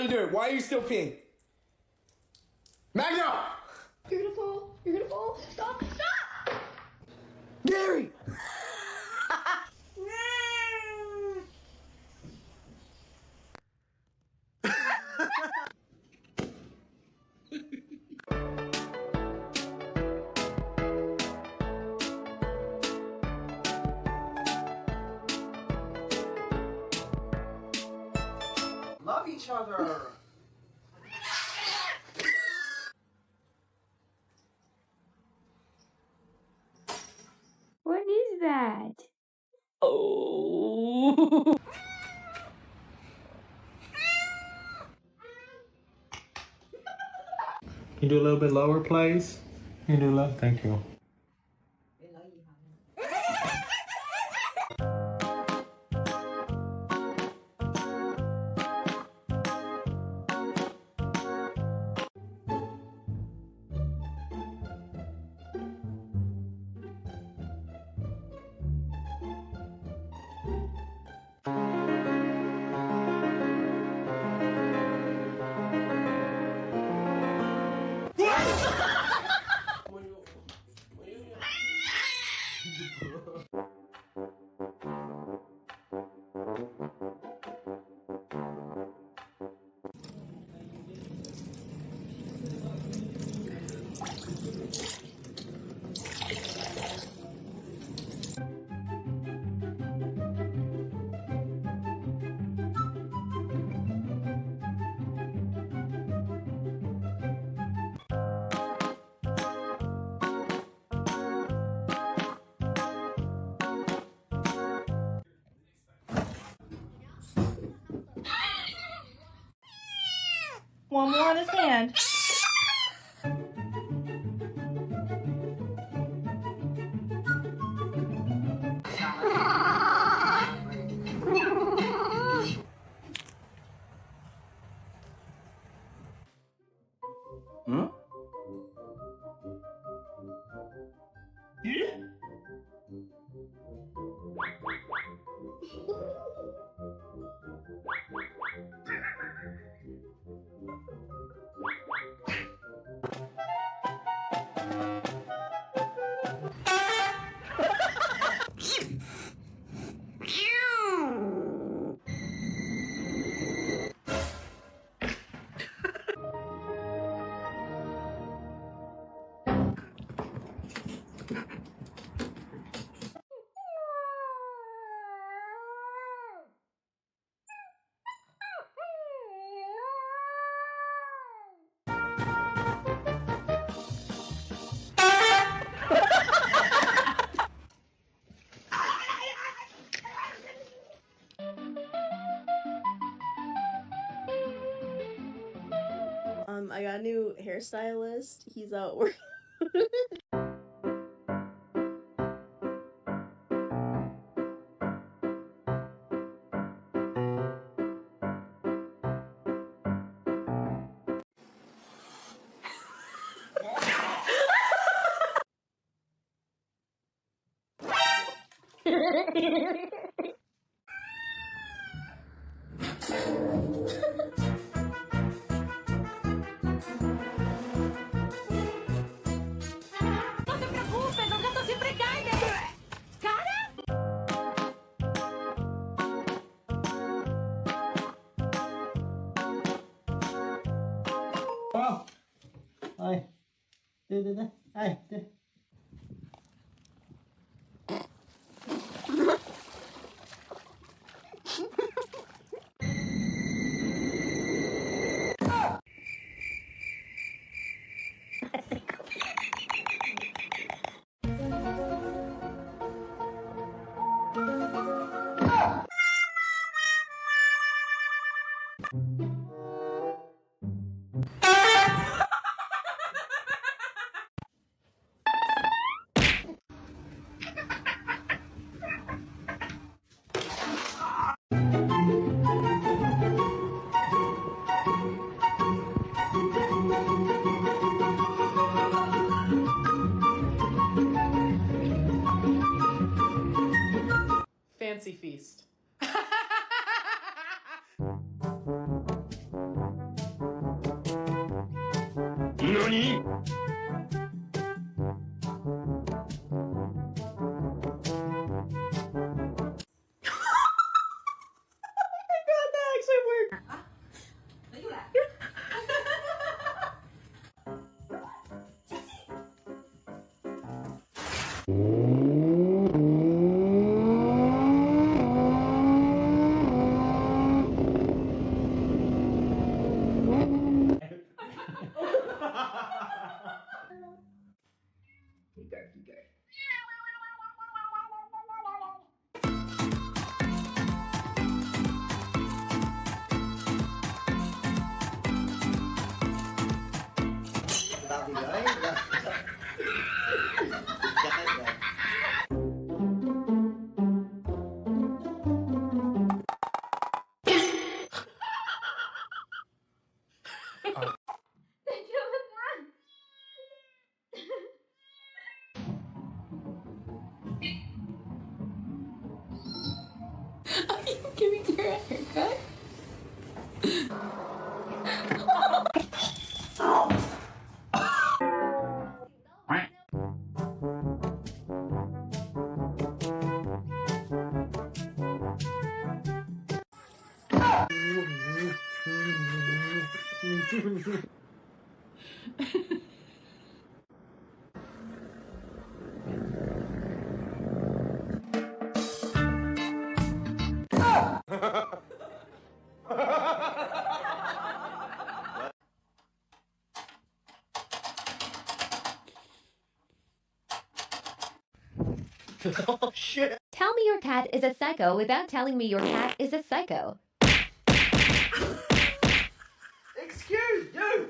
you doing? Why are you still peeing? Magna! You're gonna fall. You're gonna fall. Stop. Stop! Gary! Love each other. What is that? Oh. Can you do a little bit lower, please? Can you do low? Thank you. One more on his hand. Hmm? I got a new hairstylist. He's out working. Oh! Ai. Ai. Fancy feast. God, that actually worked. Are you giving her a haircut? Oh shit! Tell me your cat is a psycho without telling me your cat is a psycho. Excuse you!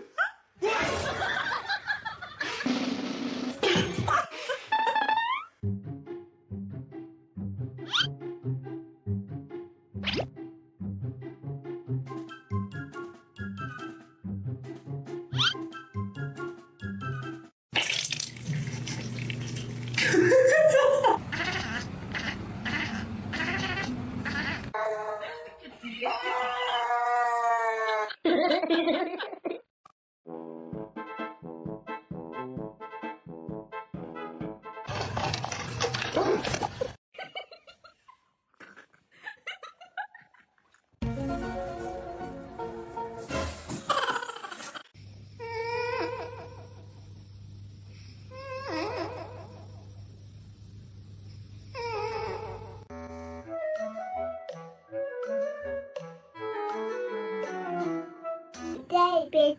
David,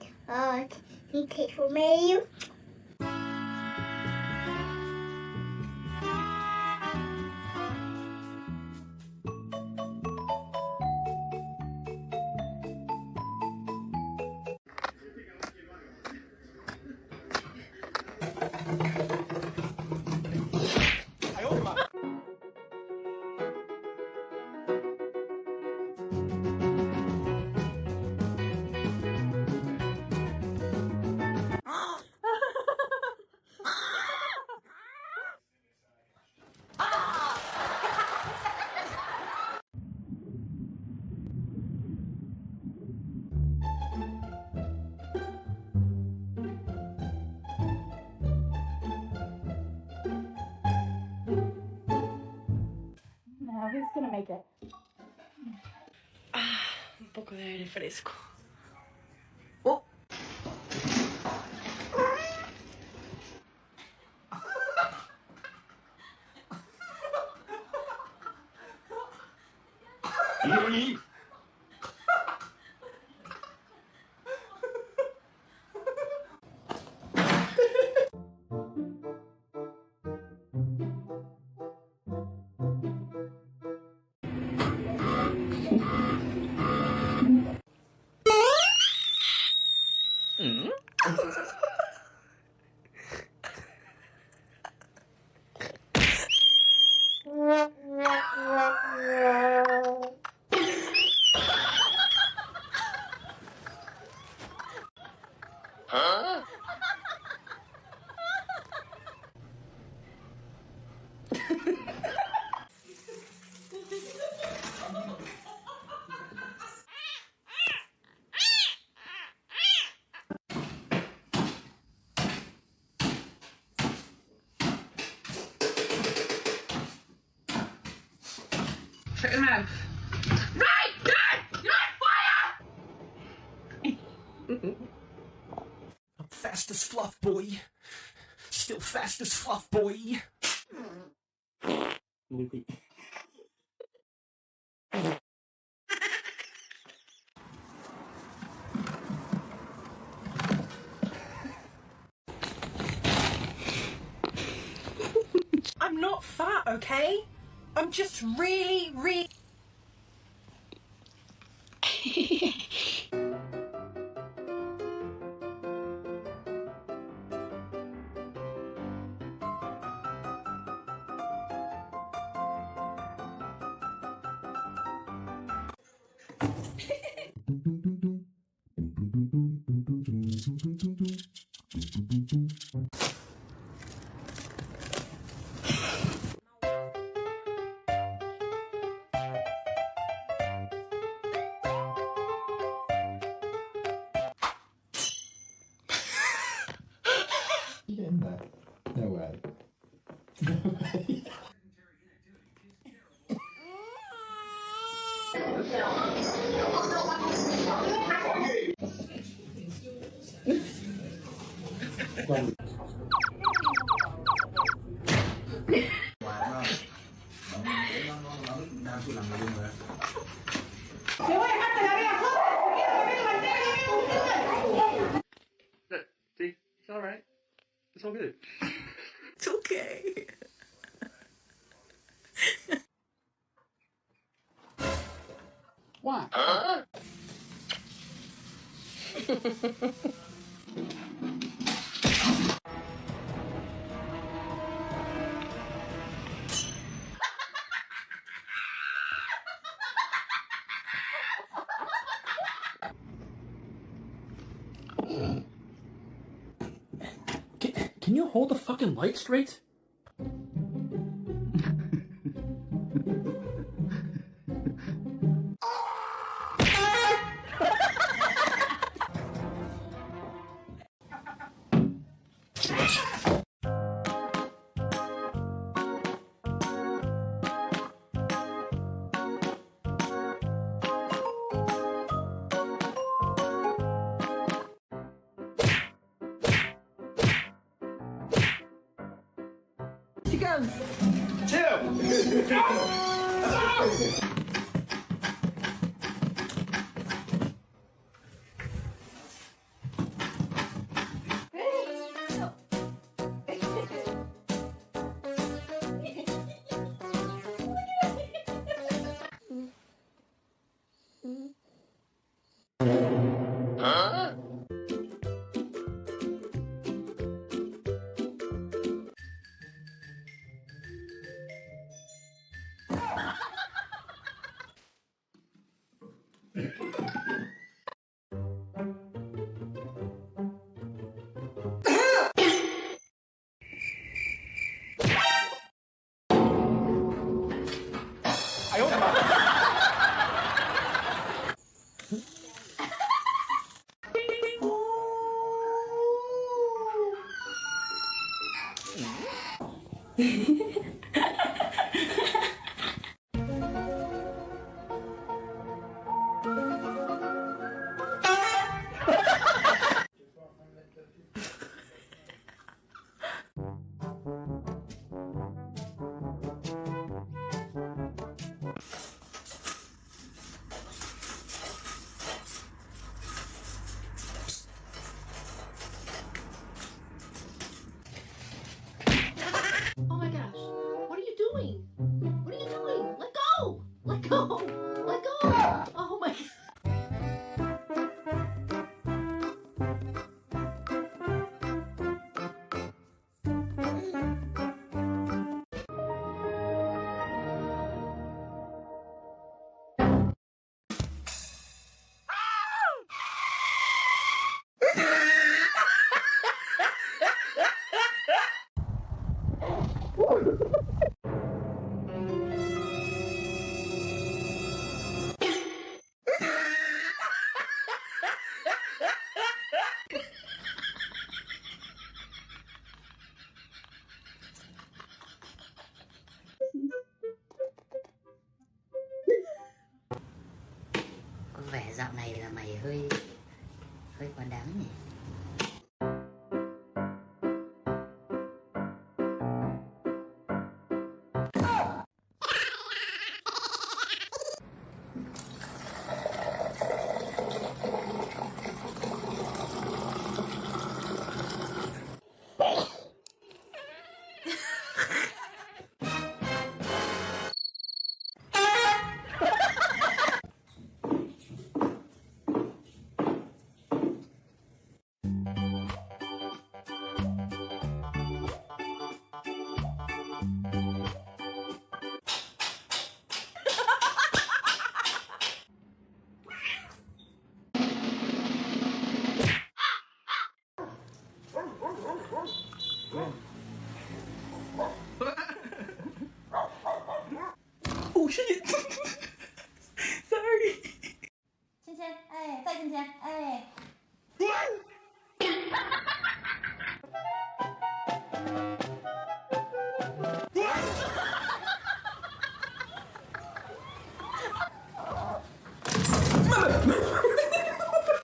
you take for me. No, who's gonna make it? Un poco de aire fresco. fire! Right! Fire! I'm fast as fluff, boy. Still fast as fluff, boy. I'm not fat, okay? I'm just really... In that. No way. See, it's alright. It's all good. It's okay. Why? Can you hold the fucking light straight? She goes. Oh my gosh. What are you doing? What are you doing? Let go! Let go! Let go! Oh my god. hơi quá đáng nhỉ. Oh shit! Sorry. 芊芊，哎，在芊芊，哎。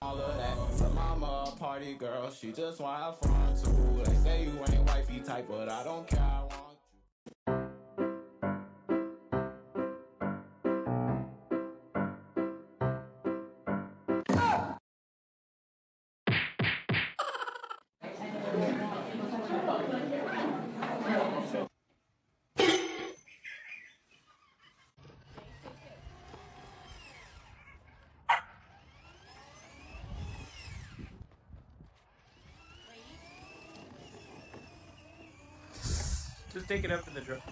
All of that. Her mama a party girl, she just want have fun too. They say you ain't wifey type, but I don't care. I want you. Just take it up in the truck.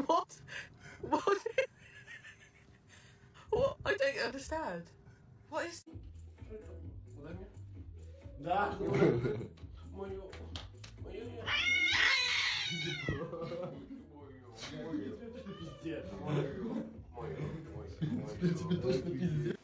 What? What? What? I don't understand. What is... Да. Тебе точно пиздец.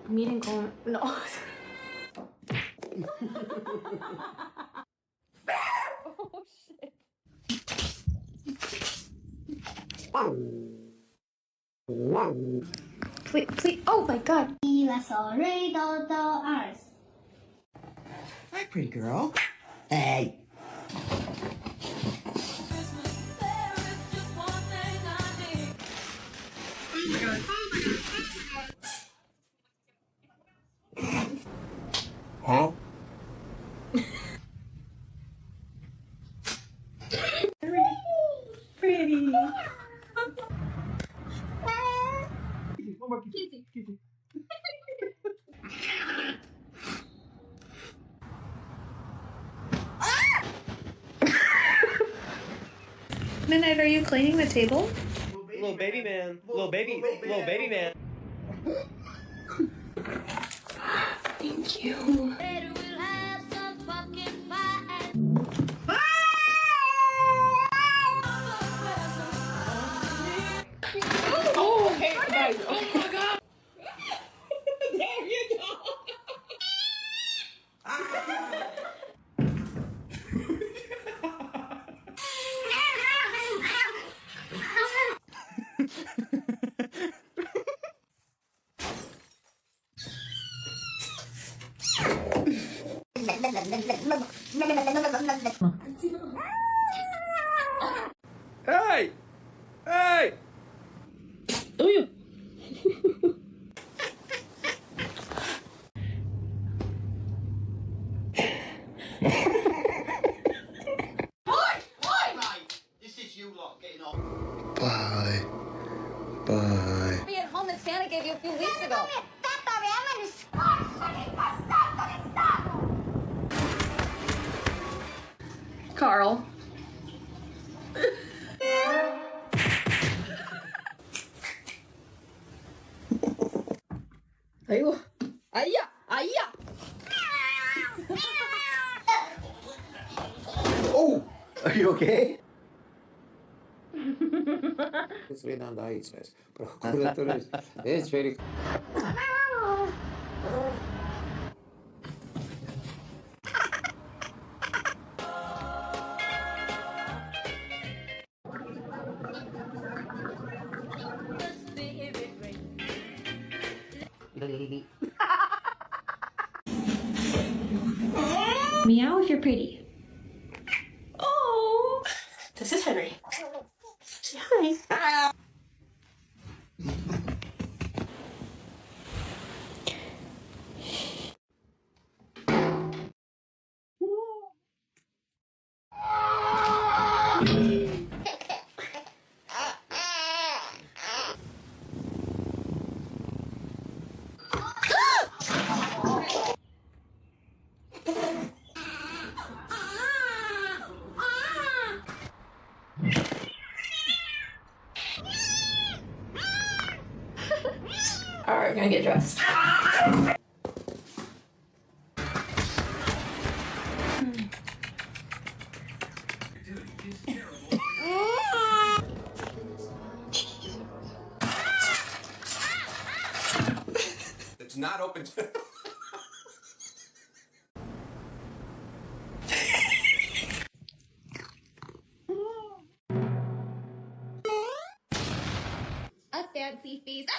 I'm eating corn. No. Oh shit. Please, please. Oh my god. 1はそれどど2 Hi, pretty girl. Hey. Huh? Pretty. Midnight, are you cleaning the table? Little baby man. Little baby man. Thank you. Oh, okay, guys. Oh my god. There you go. Hey! Hey! Ooh. Why, mate? This is you lot getting off. Bye. Bye. Be at home that Santa gave gave you a few weeks ago. Carl. Ayo. Ayah. Ayah. Oh! Are you okay? It's way down the heights, guys. Procurator is very. Meow if you're pretty. Oh. This is Henry. Say hi. All right, gonna get dressed. It's not open. A fancy feast.